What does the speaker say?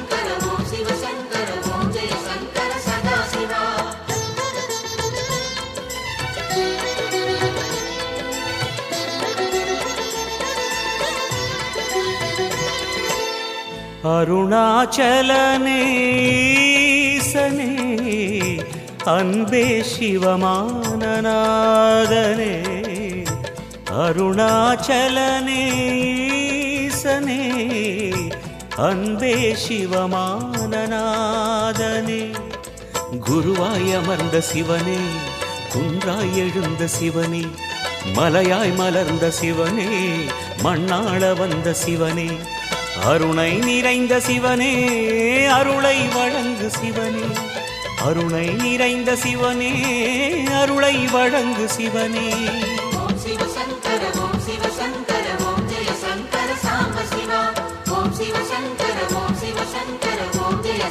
சங்கர ஓம் சிவ சங்கர ஓம் ஜெய சங்கர சதாசிவா. அருணாச்சலனேசனே அன்பே சிவமானநாதனே அருணாச்சலனேசனே அன்பே சிவமானநாதனே குருவாய் அமர்ந்த சிவனே குன்றாய் எழுந்த சிவனே மலையாய் மலர்ந்த சிவனே மண்ணாள வந்த சிவனே அருணை நிறைந்த சிவனே அருளை வழங்கு சிவனே அருணை நிறைந்த சிவனே அருளை வழங்கு சிவனே. ஓம் சிவ சங்கர ஓம் சிவ சங்கர ஓம் ஜெய சங்கர சாம்ப சிவா. ஓம் சிவ சங்கர ஓம் சிவ சங்கர ஓம் ஜெய